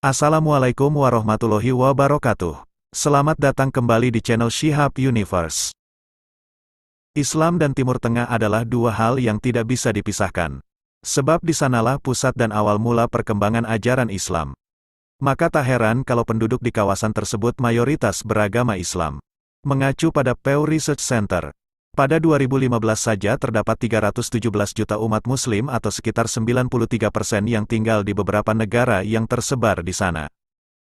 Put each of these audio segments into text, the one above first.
Assalamualaikum warahmatullahi wabarakatuh. Selamat datang kembali di channel Shihab Universe. Islam dan Timur Tengah adalah dua hal yang tidak bisa dipisahkan. Sebab di sanalah pusat dan awal mula perkembangan ajaran Islam. Maka tak heran kalau penduduk di kawasan tersebut mayoritas beragama Islam. Mengacu pada Pew Research Center, pada 2015 saja terdapat 317 juta umat muslim atau sekitar 93% yang tinggal di beberapa negara yang tersebar di sana.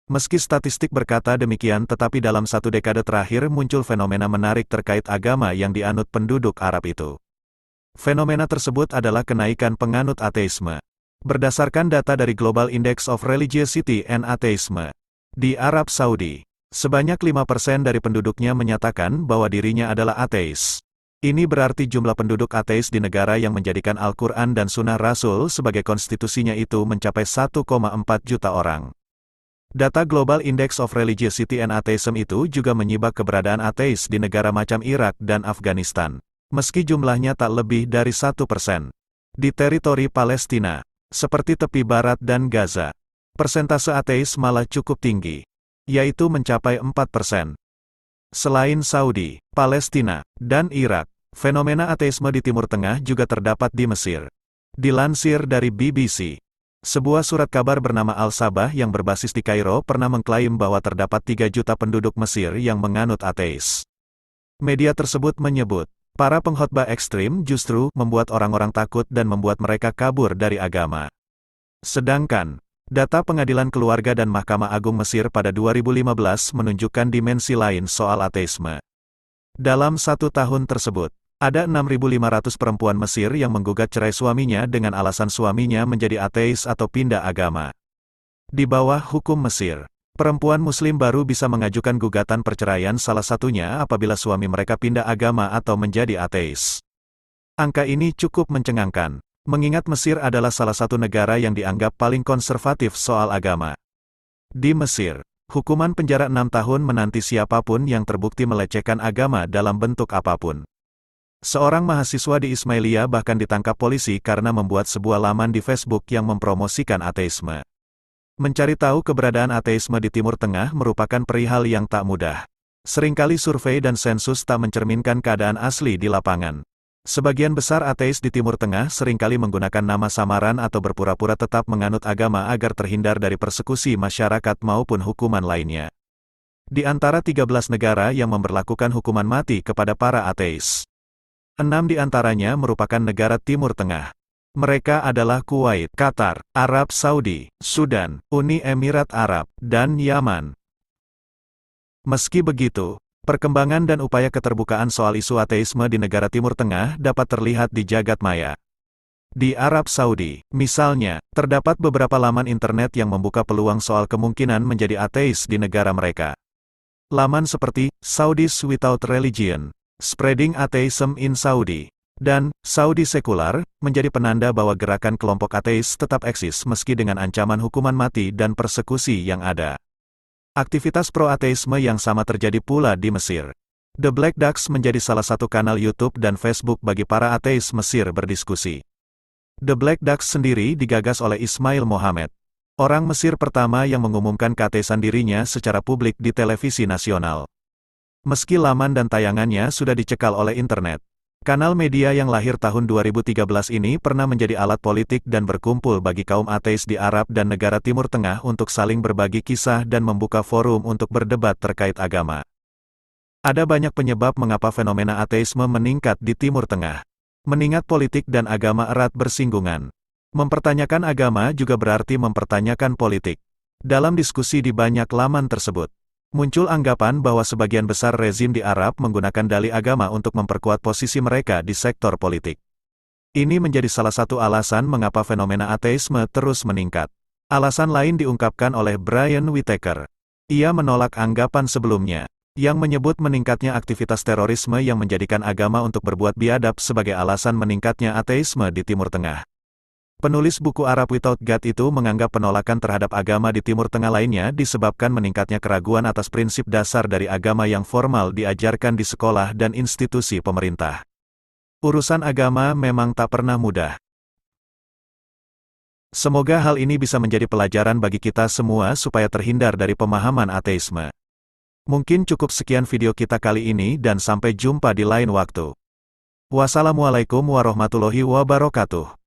Meski statistik berkata demikian, tetapi dalam satu dekade terakhir muncul fenomena menarik terkait agama yang dianut penduduk Arab itu. Fenomena tersebut adalah kenaikan penganut ateisme. Berdasarkan data dari Global Index of Religiosity and Atheism, di Arab Saudi, sebanyak 5% dari penduduknya menyatakan bahwa dirinya adalah ateis. Ini berarti jumlah penduduk ateis di negara yang menjadikan Al-Quran dan Sunnah Rasul sebagai konstitusinya itu mencapai 1,4 juta orang. Data Global Index of Religiosity and Atheism itu juga menyibak keberadaan ateis di negara macam Irak dan Afghanistan. Meski jumlahnya tak lebih dari 1%. Di teritori Palestina, seperti tepi barat dan Gaza, persentase ateis malah cukup tinggi, yaitu mencapai 4%. Selain Saudi, Palestina, dan Irak, fenomena ateisme di Timur Tengah juga terdapat di Mesir. Dilansir dari BBC, sebuah surat kabar bernama Al-Sabah yang berbasis di Kairo pernah mengklaim bahwa terdapat 3 juta penduduk Mesir yang menganut ateis. Media tersebut menyebut, para pengkhotbah ekstrim justru membuat orang-orang takut dan membuat mereka kabur dari agama. Sedangkan, data Pengadilan Keluarga dan Mahkamah Agung Mesir pada 2015 menunjukkan dimensi lain soal ateisme. Dalam satu tahun tersebut, ada 6.500 perempuan Mesir yang menggugat cerai suaminya dengan alasan suaminya menjadi ateis atau pindah agama. Di bawah hukum Mesir, perempuan Muslim baru bisa mengajukan gugatan perceraian salah satunya apabila suami mereka pindah agama atau menjadi ateis. Angka ini cukup mencengangkan, mengingat Mesir adalah salah satu negara yang dianggap paling konservatif soal agama. Di Mesir, hukuman penjara 6 tahun menanti siapapun yang terbukti melecehkan agama dalam bentuk apapun. Seorang mahasiswa di Ismailia bahkan ditangkap polisi karena membuat sebuah laman di Facebook yang mempromosikan ateisme. Mencari tahu keberadaan ateisme di Timur Tengah merupakan perihal yang tak mudah. Seringkali survei dan sensus tak mencerminkan keadaan asli di lapangan. Sebagian besar ateis di Timur Tengah seringkali menggunakan nama samaran atau berpura-pura tetap menganut agama agar terhindar dari persekusi masyarakat maupun hukuman lainnya. Di antara 13 negara yang memberlakukan hukuman mati kepada para ateis, 6 di antaranya merupakan negara Timur Tengah. Mereka adalah Kuwait, Qatar, Arab Saudi, Sudan, Uni Emirat Arab, dan Yaman. Meski begitu, perkembangan dan upaya keterbukaan soal isu ateisme di negara Timur Tengah dapat terlihat di jagat maya. Di Arab Saudi, misalnya, terdapat beberapa laman internet yang membuka peluang soal kemungkinan menjadi ateis di negara mereka. Laman seperti Saudis Without Religion, Spreading Atheism in Saudi, dan Saudi Sekular, menjadi penanda bahwa gerakan kelompok ateis tetap eksis meski dengan ancaman hukuman mati dan persekusi yang ada. Aktivitas pro-ateisme yang sama terjadi pula di Mesir. The Black Ducks menjadi salah satu kanal YouTube dan Facebook bagi para ateis Mesir berdiskusi. The Black Ducks sendiri digagas oleh Ismail Mohammed, orang Mesir pertama yang mengumumkan keateisan dirinya secara publik di televisi nasional. Meski laman dan tayangannya sudah dicekal oleh internet, kanal media yang lahir tahun 2013 ini pernah menjadi alat politik dan berkumpul bagi kaum ateis di Arab dan negara Timur Tengah untuk saling berbagi kisah dan membuka forum untuk berdebat terkait agama. Ada banyak penyebab mengapa fenomena ateisme meningkat di Timur Tengah. Mengingat politik dan agama erat bersinggungan. Mempertanyakan agama juga berarti mempertanyakan politik. Dalam diskusi di banyak laman tersebut, muncul anggapan bahwa sebagian besar rezim di Arab menggunakan dalih agama untuk memperkuat posisi mereka di sektor politik. Ini menjadi salah satu alasan mengapa fenomena ateisme terus meningkat. Alasan lain diungkapkan oleh Brian Whitaker. Ia menolak anggapan sebelumnya, yang menyebut meningkatnya aktivitas terorisme yang menjadikan agama untuk berbuat biadab sebagai alasan meningkatnya ateisme di Timur Tengah. Penulis buku Arab Without God itu menganggap penolakan terhadap agama di Timur Tengah lainnya disebabkan meningkatnya keraguan atas prinsip dasar dari agama yang formal diajarkan di sekolah dan institusi pemerintah. Urusan agama memang tak pernah mudah. Semoga hal ini bisa menjadi pelajaran bagi kita semua supaya terhindar dari pemahaman ateisme. Mungkin cukup sekian video kita kali ini dan sampai jumpa di lain waktu. Wassalamualaikum warahmatullahi wabarakatuh.